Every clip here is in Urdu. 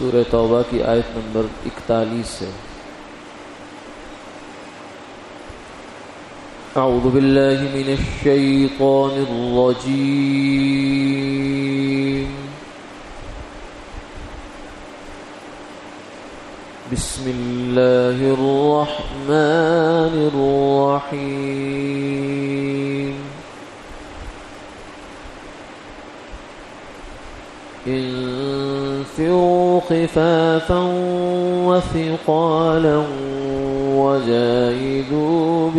سورہ توبہ کی آیت نمبر 41 سے۔ اعوذ باللہ من الشیطان الرجیم، بسم اللہ الرحمن الرحیم۔ انفروا خفافا وثقالا وجاهدوا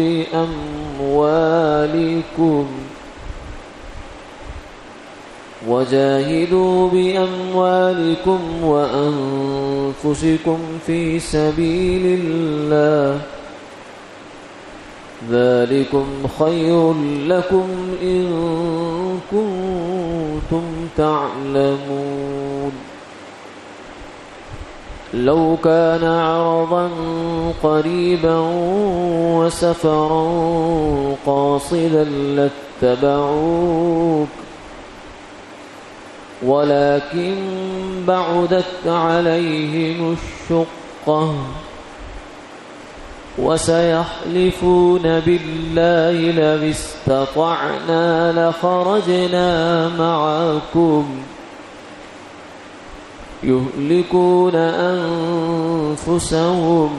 بأموالكم وأنفسكم في سبيل الله، ذلكم خير لكم إن كنتم تعلمون۔ لو كان عرضا قريبا وسفرا قاصدا لاتبعوك، ولكن بعدت عليهم الشقة، وسيحلفون بالله لو استطعنا لخرجنا معكم يهلكون أنفسهم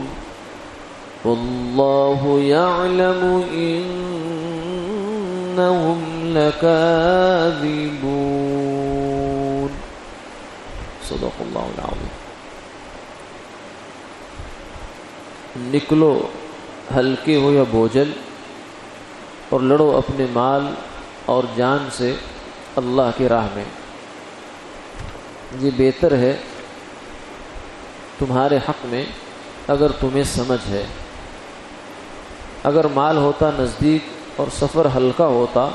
والله يعلم إنهم لكاذبون۔ صدق اللہ العظیم۔ نکلو ہلکے ہو یا بوجھل اور لڑو اپنے مال اور جان سے اللہ کی راہ میں، یہ بہتر ہے تمہارے حق میں اگر تمہیں سمجھ ہے۔ اگر مال ہوتا نزدیک اور سفر ہلکا ہوتا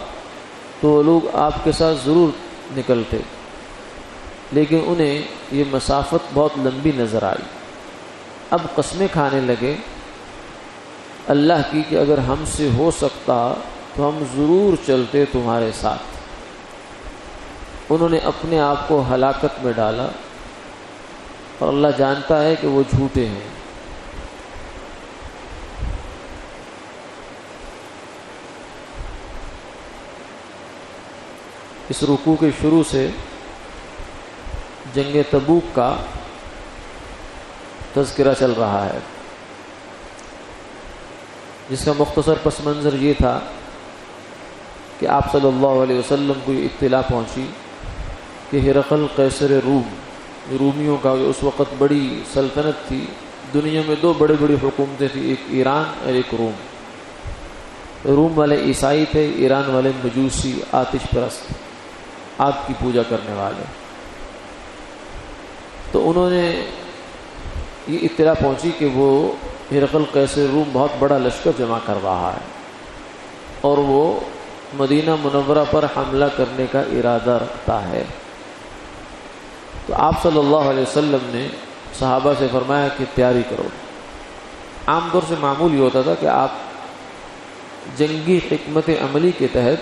تو وہ لوگ آپ کے ساتھ ضرور نکلتے، لیکن انہیں یہ مسافت بہت لمبی نظر آئی۔ اب قسمیں کھانے لگے اللہ کی کہ اگر ہم سے ہو سکتا تو ہم ضرور چلتے تمہارے ساتھ۔ انہوں نے اپنے آپ کو ہلاکت میں ڈالا اور اللہ جانتا ہے کہ وہ جھوٹے ہیں۔ اس رکوع کے شروع سے جنگ تبوک کا تذکرہ چل رہا ہے، جس کا مختصر پس منظر یہ تھا کہ آپ صلی اللہ علیہ وسلم کو یہ اطلاع پہنچی کہ ہرقل قیصر رومیوں کا اس وقت بڑی سلطنت تھی۔ دنیا میں دو بڑی حکومتیں تھیں، ایک ایران اور ایک روم۔ روم والے عیسائی تھے، ایران والے مجوسی، آتش پرست، آگ کی پوجا کرنے والے۔ تو انہوں نے یہ اطلاع پہنچی کہ وہ ہرقل قیصر روم بہت بڑا لشکر جمع کر رہا ہے اور وہ مدینہ منورہ پر حملہ کرنے کا ارادہ رکھتا ہے۔ تو آپ صلی اللہ علیہ وسلم نے صحابہ سے فرمایا کہ تیاری کرو۔ عام طور سے معمول یہ ہوتا تھا کہ آپ جنگی حکمت عملی کے تحت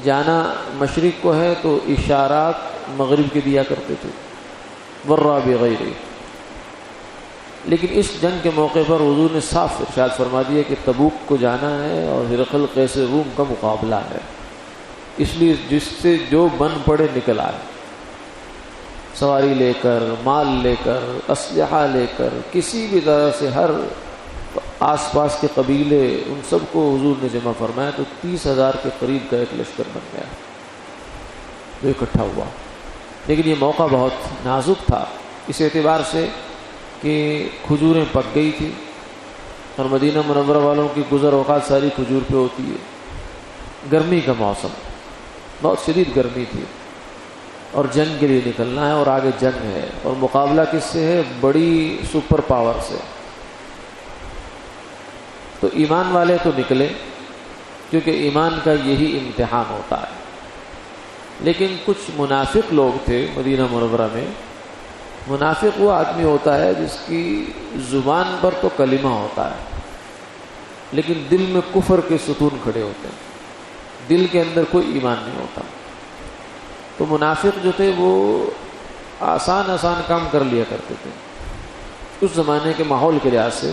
جانا مشرق کو ہے تو اشارات مغرب کے دیا کرتے تھے، ورا بغیر۔ لیکن اس جنگ کے موقع پر حضور نے صاف ارشاد فرما دیا کہ تبوک کو جانا ہے اور ہرقل قیصر روم کا مقابلہ ہے، اس لیے جس سے جو بن پڑے نکل آئے، سواری لے کر، مال لے کر، اسلحہ لے کر، کسی بھی طرح سے ہر آس پاس کے قبیلے ان سب کو حضور نے جمع فرمایا۔ تو 30,000 کے قریب کا ایک لشکر بن گیا جو اکٹھا ہوا۔ لیکن یہ موقع بہت نازک تھا اس اعتبار سے کہ کھجوریں پک گئی تھی اور مدینہ منورہ والوں کی گزر اوقات ساری کھجور پہ ہوتی ہے۔ گرمی کا موسم، بہت شدید گرمی تھی اور جنگ کے لیے نکلنا ہے اور آگے جنگ ہے، اور مقابلہ کس سے ہے؟ بڑی سپر پاور سے۔ تو ایمان والے تو نکلے کیونکہ ایمان کا یہی امتحان ہوتا ہے، لیکن کچھ منافق لوگ تھے مدینہ منورہ میں۔ منافق وہ آدمی ہوتا ہے جس کی زبان پر تو کلمہ ہوتا ہے لیکن دل میں کفر کے ستون کھڑے ہوتے ہیں، دل کے اندر کوئی ایمان نہیں ہوتا۔ تو منافق جو تھے وہ آسان کام کر لیا کرتے تھے. اس زمانے کے ماحول کے لحاظ سے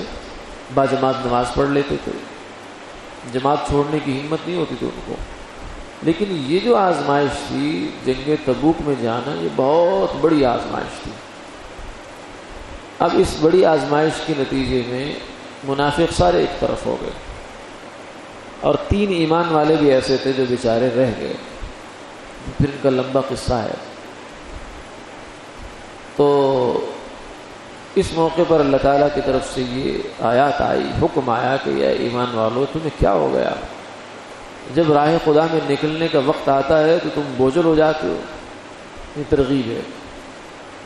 باجماعت نماز پڑھ لیتے تھے، جماعت چھوڑنے کی ہمت نہیں ہوتی تھی ان کو. لیکن یہ جو آزمائش تھی جنگ تبوک میں جانا، یہ بہت بڑی آزمائش تھی. اب اس بڑی آزمائش کے نتیجے میں منافق سارے ایک طرف ہو گئے، اور 3 ایمان والے بھی ایسے تھے جو بیچارے رہ گئے. پھر ان کا لمبا قصہ ہے. تو اس موقع پر اللہ تعالیٰ کی طرف سے یہ آیات آئی، حکم آیا کہ یا ایمان والو تمہیں کیا ہو گیا؟ جب راہ خدا میں نکلنے کا وقت آتا ہے تو تم بوجھل ہو جاتے ہو. یہ ترغیب ہے.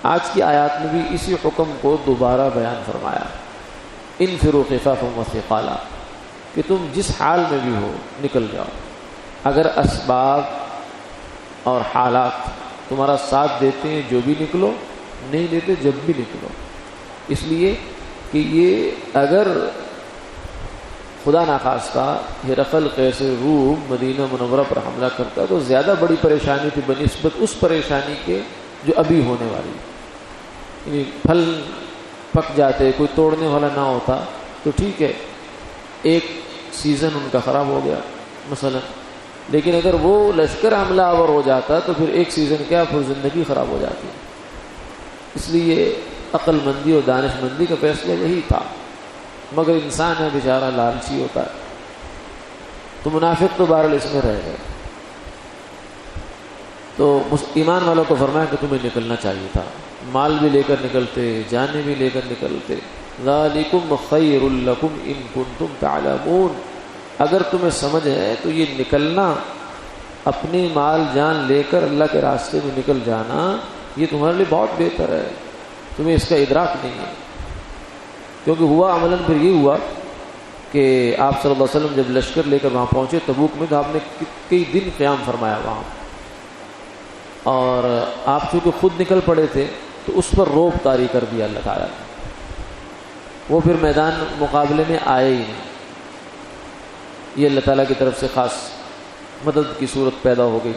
آج کی آیات میں بھی اسی حکم کو دوبارہ بیان فرمایا، انفروا خفافا وثقالا، کہ تم جس حال میں بھی ہو نکل جاؤ. اگر اسباب اور حالات تمہارا ساتھ دیتے ہیں جو بھی نکلو، نہیں دیتے جب بھی نکلو. اس لیے کہ یہ اگر خدا ناخواستہ ہرقل قیصر روم مدینہ منورہ پر حملہ کرتا تو زیادہ بڑی پریشانی تھی بنسبت اس پریشانی کے جو ابھی ہونے والی. یعنی پھل پک جاتے، کوئی توڑنے والا نہ ہوتا تو ٹھیک ہے، ایک سیزن ان کا خراب ہو گیا مثلا. لیکن اگر وہ لشکر حملہ آور ہو جاتا تو پھر ایک سیزن کیا، پھر زندگی خراب ہو جاتی. اس لیے عقل مندی اور دانش مندی کا فیصلہ یہی تھا. مگر انسان ہے بیچارہ، لالچی ہوتا ہے. تو منافق تو بہرحال اس میں رہ گئے. تو ایمان والوں کو فرمایا کہ تمہیں نکلنا چاہیے تھا، مال بھی لے کر نکلتے، جانیں بھی لے کر نکلتے. ذالکم خیر لکم ان کنتم تعلمون، اگر تمہیں سمجھ ہے تو یہ نکلنا، اپنے مال جان لے کر اللہ کے راستے میں نکل جانا، یہ تمہارے لیے بہت بہتر ہے. تمہیں اس کا ادراک نہیں ہے. کیونکہ ہوا عملاً پھر یہ ہوا کہ آپ صلی اللہ علیہ وسلم جب لشکر لے کر وہاں پہنچے تبوک میں، تو آپ نے کئی دن قیام فرمایا وہاں. اور آپ چونکہ خود نکل پڑے تھے تو اس پر روب طاری کر دیا اللہ تعالیٰ نے. وہ پھر میدان مقابلے میں آئے ہی نہیں. یہ اللہ تعالیٰ کی طرف سے خاص مدد کی صورت پیدا ہو گئی.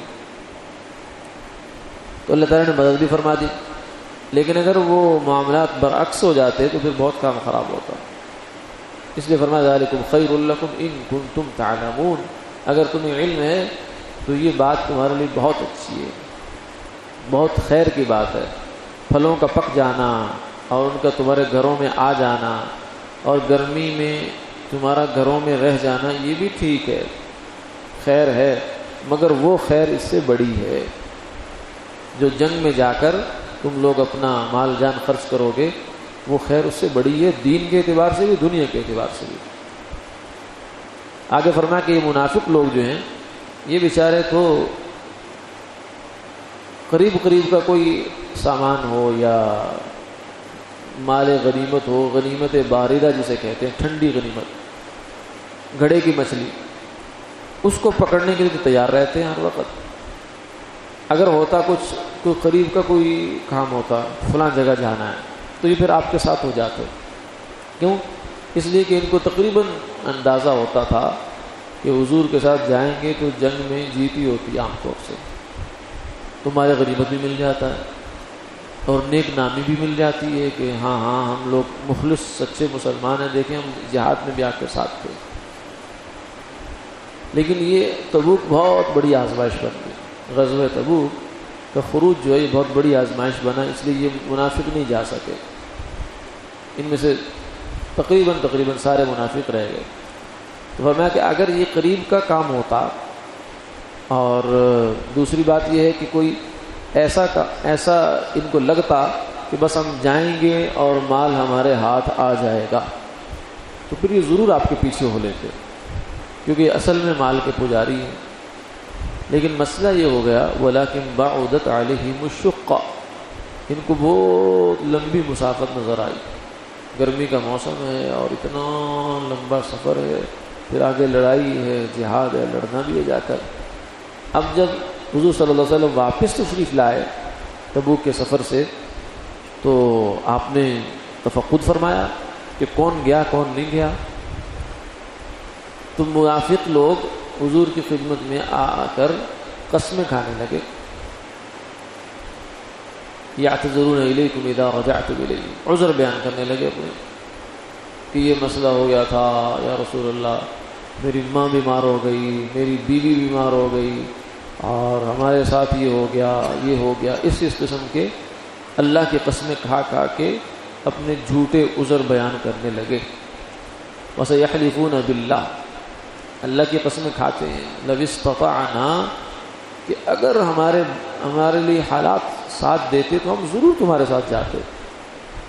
تو اللہ تعالیٰ نے مدد بھی فرما دی. لیکن اگر وہ معاملات برعکس ہو جاتے تو پھر بہت کام خراب ہوتا. اس لیے فرمایا ذالکم خیر لکم ان کنتم تعلمون، اگر تمہیں علم ہے تو یہ بات تمہارے لیے بہت اچھی ہے، بہت خیر کی بات ہے. پھلوں کا پک جانا اور ان کا تمہارے گھروں میں آ جانا، اور گرمی میں تمہارا گھروں میں رہ جانا، یہ بھی ٹھیک ہے، خیر ہے. مگر وہ خیر اس سے بڑی ہے جو جنگ میں جا کر تم لوگ اپنا مال جان خرچ کرو گے، وہ خیر اس سے بڑی ہے، دین کے اعتبار سے بھی، دنیا کے اعتبار سے بھی. آگے فرمایا کہ یہ منافق لوگ جو ہیں یہ بیچارے تو قریب کا کوئی سامان ہو یا مال غنیمت ہو، غنیمت باردہ جسے کہتے ہیں، ٹھنڈی غنیمت، گھڑے کی مچھلی، اس کو پکڑنے کے لیے تو تیار رہتے ہیں ہر وقت. اگر ہوتا کچھ کوئی قریب کا کوئی کام ہوتا، فلاں جگہ جانا ہے، تو یہ پھر آپ کے ساتھ ہو جاتے. کیوں؟ اس لیے کہ ان کو تقریباً اندازہ ہوتا تھا کہ حضور کے ساتھ جائیں گے تو جنگ میں جیت ہی ہوتی عام طور سے، تمہارے غنیمت بھی مل جاتا ہے اور نیک نامی بھی مل جاتی ہے کہ ہاں ہم لوگ مخلص سچے مسلمان ہیں، دیکھیں ہم جہاد میں بھی آپ کے ساتھ تھے. لیکن یہ تبوک بہت بڑی آزمائش بن گئی. غزوہ تبوک کا خروج جو ہے یہ بہت بڑی آزمائش بنا، اس لیے یہ منافق نہیں جا سکے. ان میں سے تقریباً سارے منافق رہ گئے. تو فرمایا کہ اگر یہ قریب کا کام ہوتا، اور دوسری بات یہ ہے کہ کوئی ایسا ان کو لگتا کہ بس ہم جائیں گے اور مال ہمارے ہاتھ آ جائے گا، تو پھر یہ ضرور آپ کے پیچھے ہو لیتے، کیونکہ اصل میں مال کے پجاری ہیں. لیکن مسئلہ یہ ہو گیا وَلَكِنْ بَعُدَتْ عَلَيْهِمُ الشُّقَّةُ، ان کو بہت لمبی مسافت نظر آئی. گرمی کا موسم ہے اور اتنا لمبا سفر ہے، پھر آگے لڑائی ہے، جہاد ہے، لڑنا بھی ہے جا کر. اب جب حضور صلی اللہ علیہ وسلم واپس تشریف لائے تبوک کے سفر سے، تو آپ نے تفقد فرمایا کہ کون گیا کون نہیں گیا. تو منافق لوگ حضور کی خدمت میں آ کر قسمیں کھانے لگے یعتذرون الیکم اذا رجعتم الیہم، عذر بیان کرنے لگے اپنے کہ یہ مسئلہ ہو گیا تھا یا رسول اللہ، میری ماں بیمار ہو گئی، میری بیوی بیمار ہو گئی، اور ہمارے ساتھ یہ ہو گیا، اس قسم کے اللہ کی قسمیں کھا کھا کے اپنے جھوٹے عذر بیان کرنے لگے۔ وَسَيَحْلِفُونَ بِاللَّهِ، اللہ کی قسمیں کھاتے ہیں، لَوِ اسْتَطَعْنَا، کہ اگر ہمارے لیے حالات ساتھ دیتے تو ہم ضرور تمہارے ساتھ جاتے،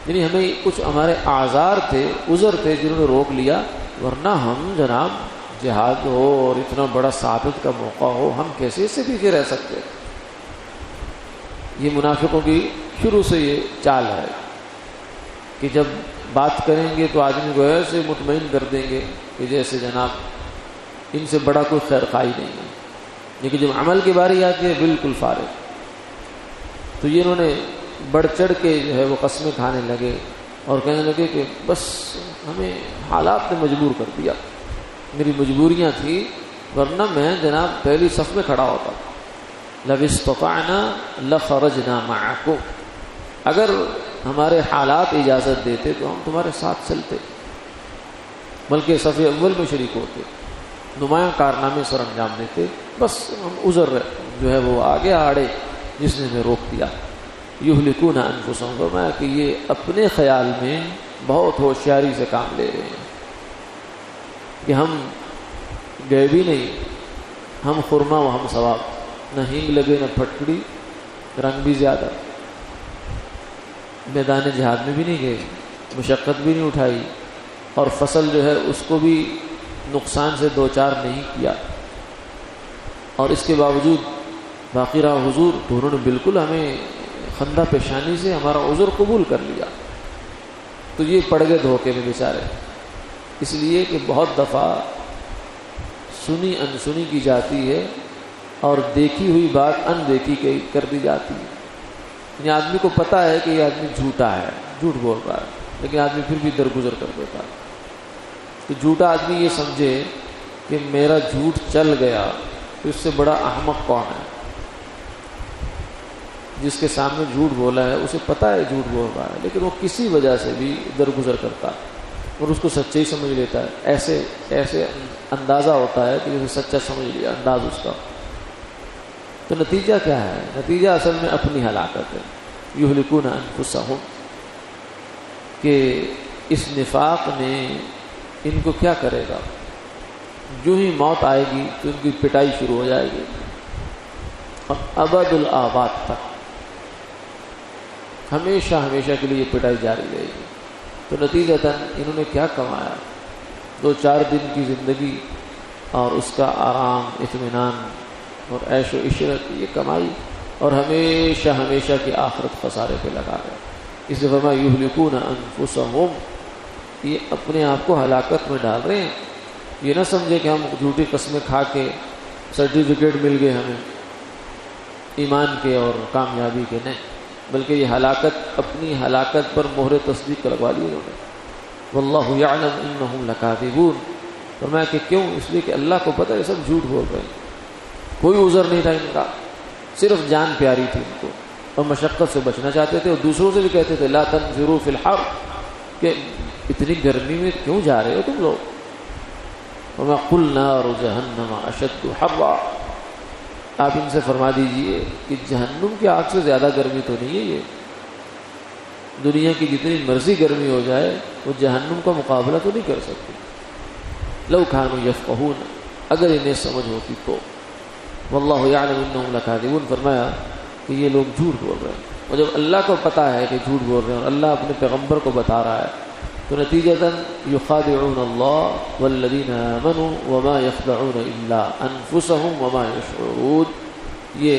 یعنی ہمیں کچھ ہمارے اعذار تھے، عذر تھے جنہوں نے روک لیا، ورنہ ہم جناب جہاد ہو اور اتنا بڑا ثابت کا موقع ہو، ہم کیسے اس سے پیچھے رہ سکتے؟ یہ منافقوں کی شروع سے یہ چال ہے کہ جب بات کریں گے تو آدمی کو ایسے مطمئن کر دیں گے کہ جیسے جناب ان سے بڑا کوئی خیر خواہی نہیں ہے، لیکن جب عمل کی باری آتی ہے بالکل فارغ۔ تو یہ انہوں نے بڑھ چڑھ کے جو ہے وہ قسمیں کھانے لگے اور کہنے لگے کہ بس ہمیں حالات نے مجبور کر دیا، میری مجبوریاں تھیں، ورنہ میں جناب پہلی صف میں کھڑا ہوتا، لَوِ اسْتَطَعْنَا لَخَرَجْنَا مَعَكُمْ، اگر ہمارے حالات اجازت دیتے تو ہم تمہارے ساتھ چلتے، بلکہ صف اول میں شریک ہوتے، نمایاں کارنامے سر انجام دیتے، بس ہم عذر جو ہے وہ آگے آڑے جس نے ہمیں روک دیا۔ یہلکون انفسہم، فرمایا کہ یہ اپنے خیال میں بہت ہوشیاری سے کام لے رہے ہیں کہ ہم گئے بھی نہیں، ہم خرما و ہم ثواب، نہ ہینگ لگے نہ پھٹکڑی، رنگ بھی زیادہ، میدان جہاد میں بھی نہیں گئے، مشقت بھی نہیں اٹھائی، اور فصل جو ہے اس کو بھی نقصان سے دوچار نہیں کیا، اور اس کے باوجود باقی رہا حضور، تو انہوں نے بالکل ہمیں خندہ پیشانی سے ہمارا عذر قبول کر لیا۔ تو یہ پڑ گئے دھوکے میں بیچارے، اس لیے کہ بہت دفعہ سنی انسنی کی جاتی ہے اور دیکھی ہوئی بات اندیکھی کر دی جاتی ہے، یعنی آدمی کو پتہ ہے کہ یہ آدمی جھوٹا ہے، جھوٹ بول رہا ہے، لیکن آدمی پھر بھی درگزر کر دیتا ہے۔ تو جھوٹا آدمی یہ سمجھے کہ میرا جھوٹ چل گیا تو اس سے بڑا احمق کون ہے؟ جس کے سامنے جھوٹ بولا ہے اسے پتہ ہے جھوٹ بول رہا ہے، لیکن وہ کسی وجہ سے بھی درگزر کرتا ہے اور اس کو سچائی سمجھ لیتا ہے، ایسے اندازہ ہوتا ہے کہ جسے سچا سمجھ لیا انداز اس کا۔ تو نتیجہ کیا ہے؟ نتیجہ اصل میں اپنی ہلاکت ہے۔ یہلکون انفسہم، کہ اس نفاق نے ان کو کیا کرے گا، جو ہی موت آئے گی تو ان کی پٹائی شروع ہو جائے گی، ابد الآباد تک، ہمیشہ ہمیشہ کے لیے یہ پٹائی جاری رہے گی۔ تو نتیجتاً انہوں نے کیا کمایا؟ 2-4 دن کی زندگی اور اس کا آرام، اطمینان اور عیش و عشرت یہ کمائی، اور ہمیشہ ہمیشہ کی آخرت خسارے پہ لگا گئے۔ اس لیے فرمایا یہلکون انفسہم، یہ اپنے آپ کو ہلاکت میں ڈال رہے ہیں۔ یہ نہ سمجھے کہ ہم جھوٹی قسمیں کھا کے سرٹیفکیٹ مل گئے ہمیں ایمان کے اور کامیابی کے، نہیں، بلکہ یہ ہلاکت، اپنی ہلاکت پر مہر تصدیق لگوا لی انہوں نے۔ واللہ یعلم انہم لکاذبون، فرمایا کہ کیوں؟ اس لیے کہ اللہ کو پتہ ہے سب جھوٹ بول رہے ہیں، کوئی عذر نہیں تھا ان کا، صرف جان پیاری تھی ان کو اور مشقت سے بچنا چاہتے تھے، اور دوسروں سے بھی کہتے تھے لا تنفروا فی الحر، کہ اتنی گرمی میں کیوں جا رہے ہو تم لوگ؟ وما قل نار جہنم اشد حرا، آپ ان سے فرما دیجئے کہ جہنم کی آگ سے زیادہ گرمی تو نہیں ہے یہ، دنیا کی جتنی مرضی گرمی ہو جائے وہ جہنم کا مقابلہ تو نہیں کر سکتی۔ لو کانوا یفقہون، اگر انہیں سمجھ ہوتی تو۔ واللہ یعلم انہم لکاذبون، فرمایا کہ یہ لوگ جھوٹ بول رہے ہیں، اور جب اللہ کو پتہ ہے کہ جھوٹ بول رہے ہیں اور اللہ اپنے پیغمبر کو بتا رہا ہے، تو نتیجتاً یخادعون اللہ والذین آمنوا وما یخدعون الا انفسہم وما یشعرون، یہ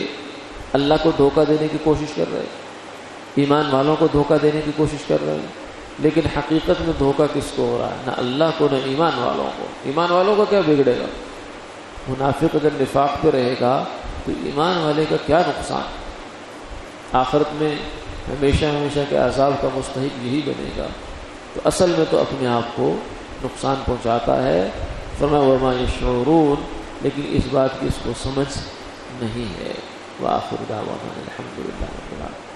اللہ کو دھوکہ دینے کی کوشش کر رہے ہیں، ایمان والوں کو دھوکہ دینے کی کوشش کر رہے ہیں، لیکن حقیقت میں دھوکہ کس کو ہو رہا ہے؟ نہ اللہ کو نہ ایمان والوں کو۔ ایمان والوں کا کیا بگڑے گا؟ منافق اگر نفاق پہ رہے گا تو ایمان والے کا کیا نقصان؟ آخرت میں ہمیشہ ہمیشہ کے عذاب کا مستحق یہی بنے گا، تو اصل میں تو اپنے آپ کو نقصان پہنچاتا ہے۔ فرمایا وما یشعرون، لیکن اس بات کی اس کو سمجھ نہیں ہے۔ وآخر دعوانا الحمدللہ رب العالمین۔